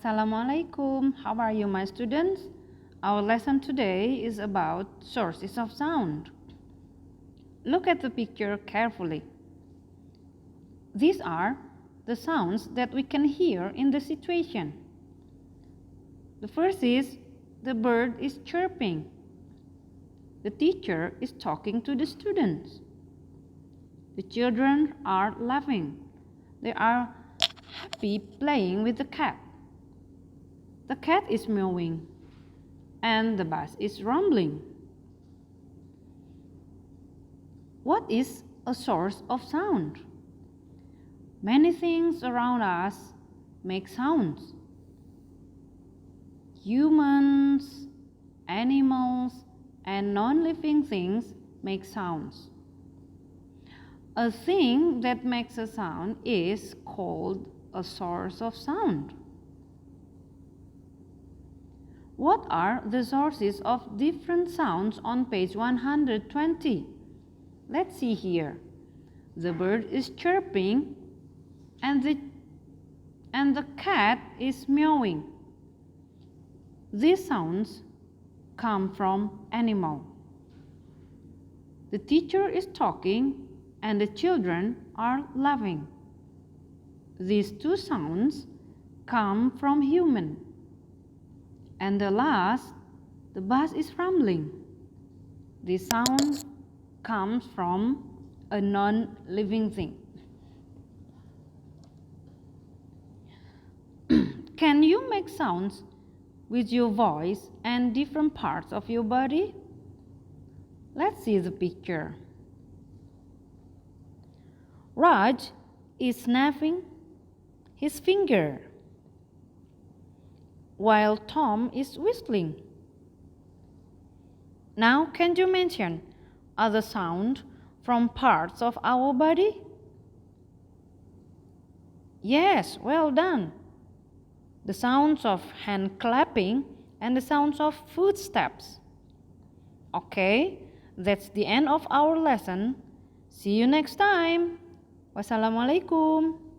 Assalamualaikum. How are you, my students? Our lesson today is about sources of sound. Look at the picture carefully. These are the sounds that we can hear in the situation. The first is the bird is chirping. The teacher is talking to the students. The children are laughing. They are happy playing with the cat. The cat is meowing, and the bus is rumbling. What is a source of sound? Many things around us make sounds. Humans, animals, and non-living things make sounds. A thing that makes a sound is called a source of sound. What are the sources of different sounds on page 120? Let's see here. The bird is chirping and the cat is meowing. These sounds come from animal. The teacher is talking and the children are laughing. These two sounds come from human. And the last, the bus is rumbling. This sound comes from a non-living thing. Can you make sounds with your voice and different parts of your body? Let's see the picture. Raj is snapping his finger, while Tom is whistling. Now, can you mention other sounds from parts of our body? Yes, well done. The sounds of hand clapping and the sounds of footsteps. Okay, that's the end of our lesson. See you next time. Wassalamualaikum.